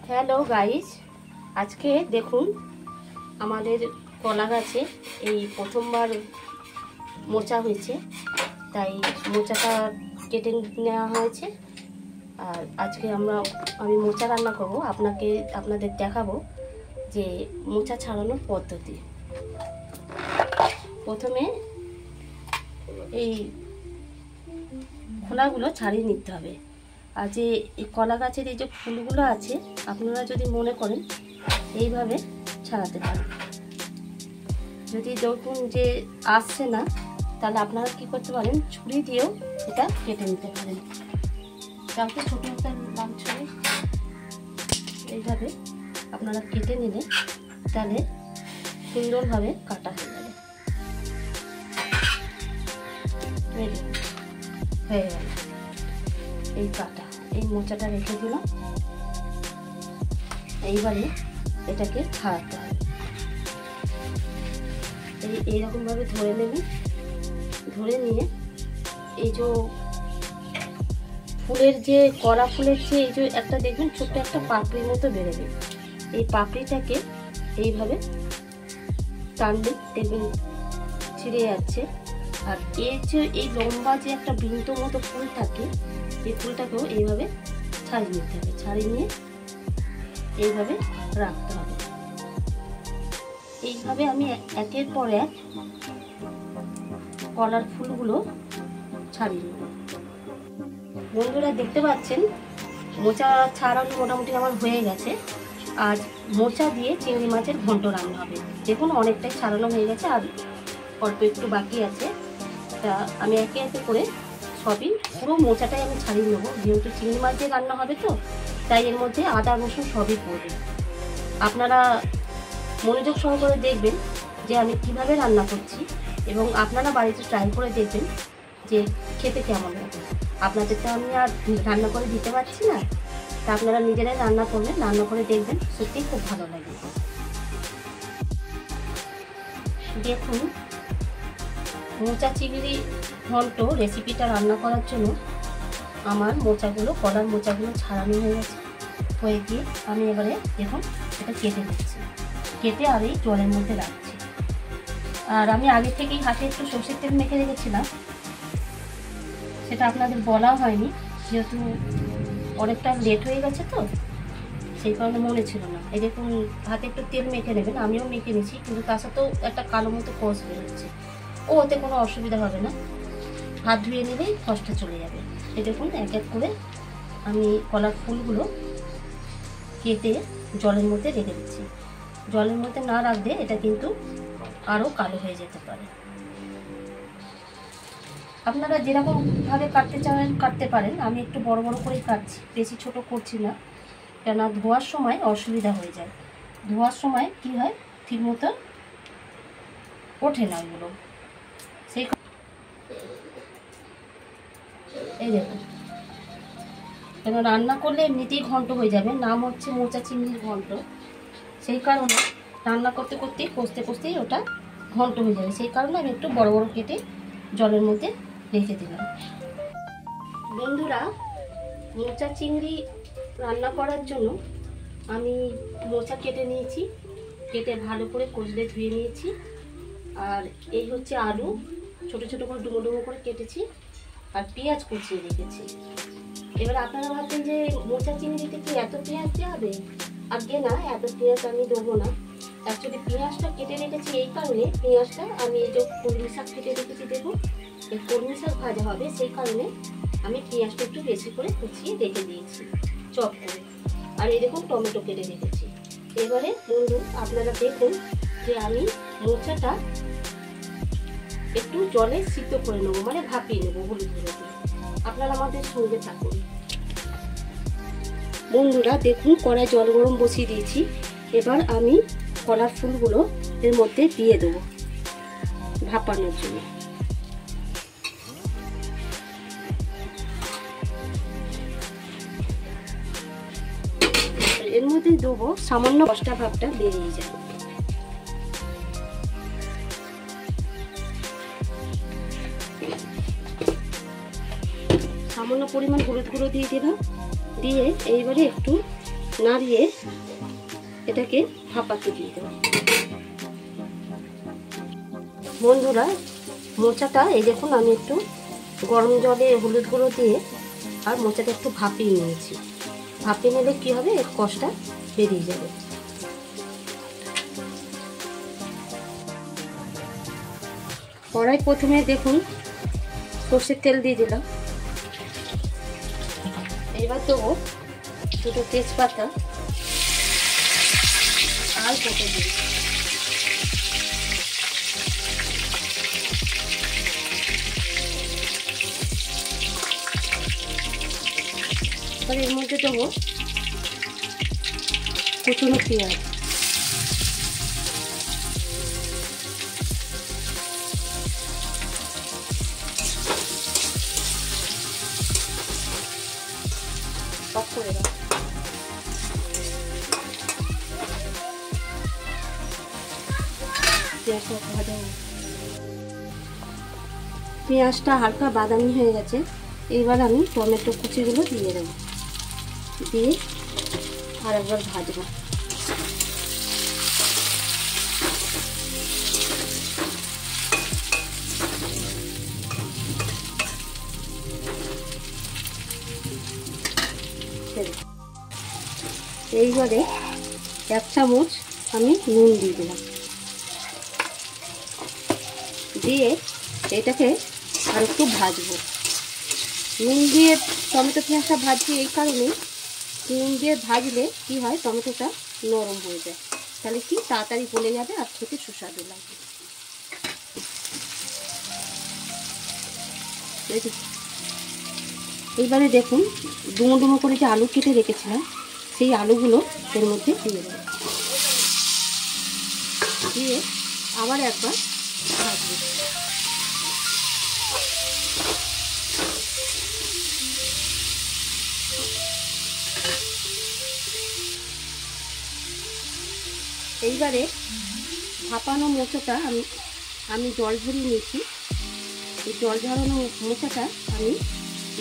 Hello guys, আজকে দেখুন আমাদের কলা গাছে এই প্রথমবার মোচা হয়েছে, তাই মোচাটা কেটে নেওয়া হয়েছে। আর আজকে আমি মোচা রান্না করব, আপনাদের দেখাবো যে মোচা ছাড়ানোর পদ্ধতি। প্রথমে এই খোলাগুলো ছাড়িয়ে নিতে হবে। আর যে এই কলা গাছের এই যে ফুলগুলো আছে, আপনারা যদি মনে করেন এইভাবে ছাড়াতে পারেন। যদি দেখুন যে আসছে না, তাহলে আপনারা কি করতে পারেন, ছুরি দিয়েও এটা কেটে নিতে পারেন। কাউকে ছোটো একটা লাল ছুরি এইভাবে আপনারা কেটে নিলে তাহলে সুন্দরভাবে কাটা হয়ে যাবে। হয়ে গেল এই কাটা। এই মোচাটা রেখে দিলাম। এইবারে এটাকে ছাড়াতে হবে। এইরকমভাবে ধরে নেবেন। ধরে নিয়ে এই যে ফুলের যে কড়া ফুলের যে এই যে একটা দেখবেন ছোট্ট একটা পাপড়ির মতো বেরোবে, এই পাপড়িটাকে এইভাবে টানলে দেখবেন ছিঁড়ে যাচ্ছে। আর এর যে এই লম্বা যে একটা বৃন্ত মতো ফুল থাকে, এই ফুলটাকেও এইভাবে ছাড়িয়ে নিতে হবে। ছাড়িয়ে নিয়ে এইভাবে রাখতে হবে। এইভাবে আমি একের পর এক কলার ফুলগুলো ছাড়িয়ে নেব। বন্ধুরা দেখতে পাচ্ছেন মোচা ছাড়ানো মোটামুটি আমার হয়ে গেছে। আর মোচা দিয়ে চিংড়ি মাছের ঘন্ট রান্না হবে। দেখুন অনেকটাই ছাড়ানো হয়ে গেছে, আর অল্প একটু বাকি আছে। তা আমি একে একে করে সবই পুরো মোচাটাই আমি ছাড়িয়ে নেবো। যেহেতু চিংড়ি মাছ দিয়ে রান্না হবে, তো তাই এর মধ্যে আদা রসুন সবই পড়বে। আপনারা মনোযোগ সহকারে দেখবেন যে আমি কিভাবে রান্না করছি, এবং আপনারা বাড়িতে ট্রাই করে দেখবেন যে খেতে কেমন লাগে। আপনাদের তো আমি আর রান্না করে দিতে পারছি না, তা আপনারা নিজেরাই রান্না করবেন, রান্না করে দেখবেন, সত্যিই খুব ভালো লাগে। দেখুন মোচা চিংড়ি ঘন্ট রেসিপিটা রান্না করার জন্য আমার কলার মোচাগুলো ছাড়ানো হয়ে গিয়ে আমি এবারে দেখুন এটা কেটে দিচ্ছি। কেটে আর এই জলের মধ্যে রাখছি। আর আমি আগে থেকেই হাতে একটু সর্ষের তেল মেখে রেখেছিলাম, সেটা আপনাদের বলা হয়নি, যেহেতু অনেকটা লেট হয়ে গেছে, তো সেই কারণে মনে ছিল না। এই দেখুন হাতে একটু তেল মেখে নেবেন। আমিও মেখে নিয়েছি, কিন্তু তার সাথেও একটা কালো মতো কষ বেরোচ্ছে। ওতে কোনো অসুবিধা হবে না, হাত ধুয়ে নিলেই কষ্ট চলে যাবে। এই দেখুন এক এক করে আমি কলার ফুলগুলো কেটে জলের মধ্যে রেখে দিচ্ছি। জলের মধ্যে না রাখলে এটা কিন্তু আরও কালো হয়ে যেতে পারে। আপনারা যেরকমভাবে কাটতে চান কাটতে পারেন। আমি একটু বড় বড় করেই কাটছি, বেশি ছোট করছি না, কেননা ধোয়ার সময় অসুবিধা হয়ে যায়। ধোয়ার সময় কি হয়, ঠিক মতো ওঠে না ওগুলো। সেই এই দেখুন, কেন রান্না করলে এমনিতেই ঘন্ট হয়ে যাবে। নাম হচ্ছে মোচা চিংড়ির ঘন্ট। সেই কারণে রান্না করতে করতে কষতেই ওটা ঘন্ট হয়ে যাবে। সেই কারণে আমি একটু বড় বড় কেটে জলের মধ্যে রেখে দিলাম। বন্ধুরা, মোচা চিংড়ি রান্না করার জন্য আমি মোচা কেটে নিয়েছি। কেটে ভালো করে কষলে ধুয়ে নিয়েছি। আর এই হচ্ছে আলু, ছোট ছোট করে ডুমো ডুমো করে কেটেছি। আর পেঁয়াজ কুচিয়ে রেখেছি। এবার আপনারা ভাবছেন যে মোচা চিংড়িতে কি এত পেঁয়াজ দেওয়া হবে? আগে না, এত পেঁয়াজ আমি দেবো না। অ্যাকচুয়ালি পেঁয়াজটা কেটে রেখেছি এই কারণে, পেঁয়াজটা আমি এই যে কলমি শাক কেটে রেখেছি, দেখুন এই কলমি শাক ভাজা হবে, সেই কারণে আমি পেঁয়াজটা একটু বেশি করে কুচিয়ে রেখে দিয়েছি চপ করে। আর এই দেখুন টমেটো কেটে রেখেছি। এবারে বন্ধু আপনারা দেখুন যে আমি মোচাটা একটু জলে সিদ্ধ করে নেবো, মানে ভাপিয়ে নেবো হলুদ গুঁড়ো দিয়ে। আপনারা আমাদের সঙ্গে থাকুন। বন্ধুরা দেখুন কড়াই জল গরম বসিয়ে দিয়েছি। এবার আমি কলার ফুলগুলো এর মধ্যে দিয়ে দেবো ভাপানোর জন্য। এর মধ্যে দেবো সামান্য কষ্টা ভাবটা বেরিয়ে যাবে। সামান্য পরিমাণ হলুদ গুঁড়ো দিয়ে দিলাম। দিয়ে এইবারে একটু নাড়িয়ে এটাকে ভাপাতে দিয়ে দেবো। বন্ধুরা, মোচাটা এই দেখুন আমি একটু গরম জলে হলুদ গুঁড়ো দিয়ে আর মোচাটা একটু ভাপিয়ে নিয়েছি। ভাপিয়ে নিলে কি হবে, এর কষটা বেরিয়ে যাবে। কড়াই প্রথমে দেখুন সর্ষের তেল দিয়ে দিলাম। এবার দেবো দুটো তেজপাতা আর কেটে দিই। এবার এর মধ্যে দেবো কুচনো পেঁয়াজ, অফ করে দাও। পেঁয়াজটা হালকা বাদামি হয়ে গেছে। এবার আমি টমেটো কুচিগুলো দিয়ে দেবো, দিয়ে আর একবার ভাজবো। এইবারে 1 চামচ আমি নুন দিয়ে দিলাম, দিয়ে এটাকে আর একটু ভাজবো। নুন দিয়ে টমেটো পেঁয়াজটা ভাজছি এই কারণে, নুন দিয়ে ভাজলে কি হয়, টমেটোটা নরম হয়ে যায়, তাহলে কি তাড়াতাড়ি গলে যাবে আর খেতে সুস্বাদু লাগবে। এইবারে দেখুন ডুমো ডুমো করে যে আলু কেটে রেখেছিলাম, সেই আলুগুলো এর মধ্যে দিয়ে দেবো, দিয়ে আবার একবার ভাজবো। এইবারে ভাপানো মোচাটা আমি জল ঝরিয়ে নিয়েছি। এই জল ঝরানো মোচাটা আমি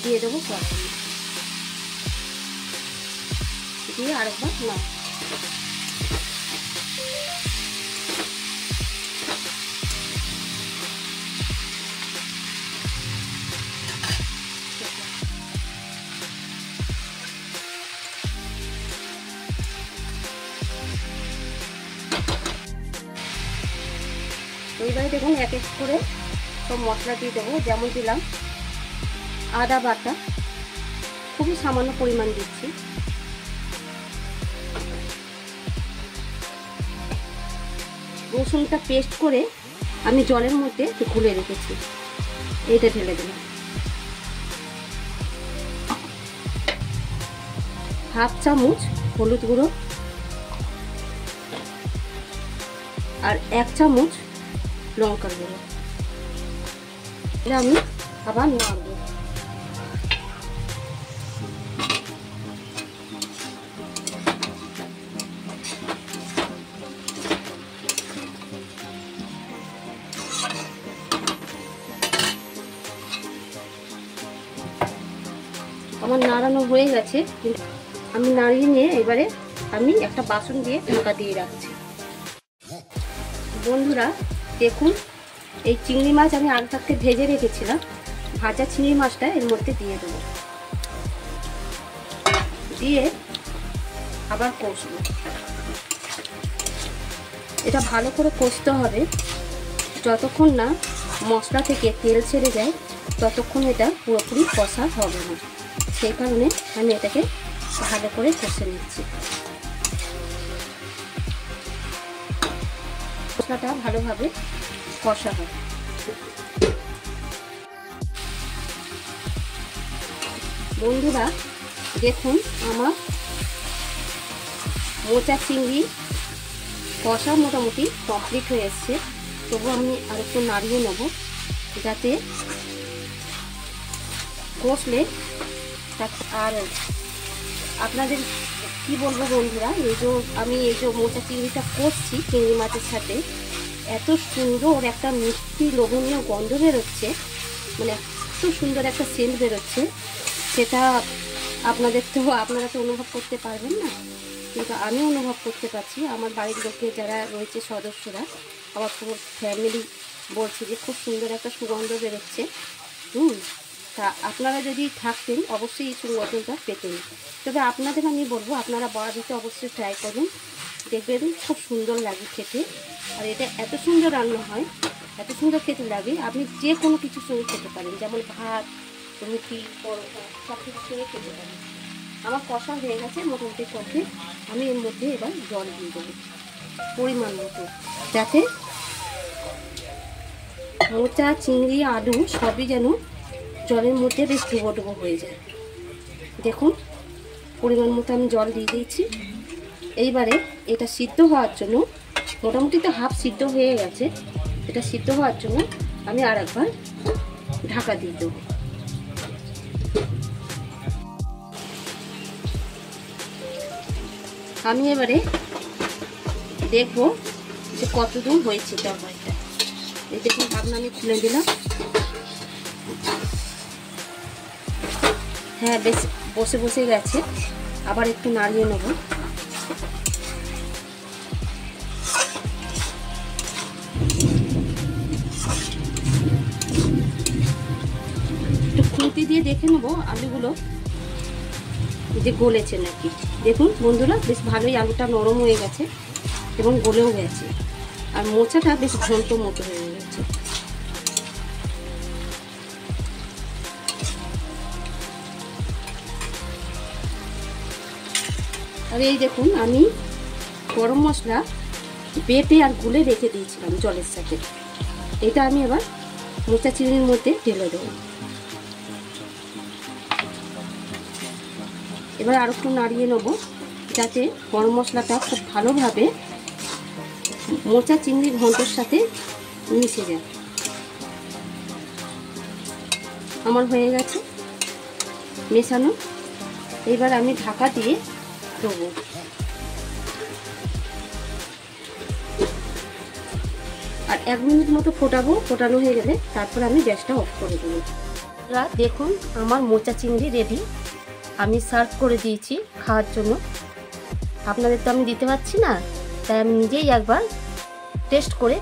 দিয়ে দেবো কড়াইয়ে, দিয়ে আরেকবার না। এইবারে দেখুন এক এক করে সব মশলা দিয়ে দেবো। যেমন দিলাম আদা বাটা, খুবই সামান্য পরিমাণ দিচ্ছি, রসুনটা পেস্ট করে আমি জলের মধ্যে গুলে রেখেছি, এইটা ঢেলে দিলাম। হাফ চামচ হলুদ গুঁড়ো আর 1 চামচ লঙ্কার গুঁড়ো, এটা আমি আবার নাড়বো। আমার নাড়ানো হয়ে গেছে, কিন্তু আমি নাড়িয়ে নিয়ে এবারে আমি একটা বাসন দিয়ে ঢাকা দিয়ে রাখছি। বন্ধুরা দেখুন, এই চিংড়ি মাছ আমি আগে থাকতে ভেজে রেখেছিলাম, ভাজা চিংড়ি মাছটা এর মধ্যে দিয়ে দেবো, দিয়ে আবার কষবো। এটা ভালো করে কষতে হবে, যতক্ষণ না মশলা থেকে তেল ছেড়ে যায় ততক্ষণ এটা পুরোপুরি কষা হবে না। সেই কারণে আমি এটাকে ভালো করে কষে নিচ্ছি। মশলাটা ভালোভাবে কষা হয়। বন্ধুরা দেখুন, আমার মোচা চিংড়ি কষা মোটামুটি কমপ্লিট হয়ে এসছে। তবু আমি আর একটু নাড়িয়ে নেব, যাতে কষলে। আর আপনাদের কি বলবো বন্ধুরা, আমি এই যে মোচা চিংড়িটা কষছি চিংড়ি মাছের সাথে, এত সুন্দর একটা মিষ্টি লোভনীয় গন্ধ বেরোচ্ছে, মানে এত সুন্দর একটা সেন্ট বেরোচ্ছে, সেটা আপনারা তো অনুভব করতে পারবেন না। কিন্তু আমি অনুভব করতে পারছি আমার বাড়ির লোকে যারা রয়েছে সদস্যরা, আমার পুরো ফ্যামিলি বলছে যে খুব সুন্দর একটা সুগন্ধ বেরোচ্ছে। তা আপনারা যদি থাকতেন অবশ্যই এই সুগন্ধটা পেতেন। তবে আপনাদের আমি বলবো আপনারা বাড়িতে অবশ্যই ট্রাই করুন, দেখবেন খুব সুন্দর লাগে খেতে। আর এটা এত সুন্দর রান্না হয়, এত সুন্দর খেতে লাগে, আপনি যে কোনো কিছুর সঙ্গে খেতে পারেন, যেমন ভাত, রুটি, পরোটা সব কিছুর সঙ্গে খেতে পারেন। আমার কষা হয়ে গেছে মোটামুটি কমপ্লিট। আমি এর মধ্যে এবার জল দিয়ে দেবো পরিমাণ মতো, যাতে মোচা, চিংড়ি, আলু সবই যেন জলের মধ্যে বেশ ডুবো ডুবো হয়ে যায়। দেখুন পরিমাণ মতো আমি জল দিয়ে দিয়েছি। এইবারে এটা সিদ্ধ হওয়ার জন্য, মোটামুটি তো হাফ সিদ্ধ হয়ে গেছে, এটা সিদ্ধ হওয়ার জন্য আমি আর একবার ঢাকা দিয়ে দেবো। আমি এবারে দেখবো যে কতদূর হয়েছে তরকারিটা। এই দেখুন ঢাকনা আমি খুলে দিলাম। হ্যাঁ, বেশ বসে বসে গেছে, আবার একটু নাড়িয়ে নেব। একটু খুঁটি দিয়ে দেখে নেব আলুগুলো যে গলেছে নাকি। দেখুন বন্ধুরা, বেশ ভালোই আলুটা নরম হয়ে গেছে এবং গলেও গেছে, আর মোচাটা বেশ ঘন্ট মতো হয়ে গেছে। আর এই দেখুন আমি গরম মশলা বেটে আর গুলে রেখে দিয়েছিলাম জলের সাথে, এটা আমি এবার মোচা চিংড়ির মধ্যে ঢেলে দেবো। এবার আর একটু নাড়িয়ে নেব, যাতে গরম মশলাটা খুব ভালোভাবে মোচা চিংড়ি ঘন্টর সাথে মিশে যায়। আমার হয়ে গেছে মেশানো, এবার আমি ঢাকা দিয়ে দেবো। আর 1 মিনিট মতো ফোটাবো, ফোটানো হয়ে গেলে তারপর আমি গ্যাসটা অফ করে দেবো। দেখুন আমার মোচা চিংড়ি রেডি, আমি সার্ভ করে দিয়েছি খাওয়ার জন্য। আপনাদের তো আমি দিতে পারছি না, তাই আমি নিজেই একবার টেস্ট করে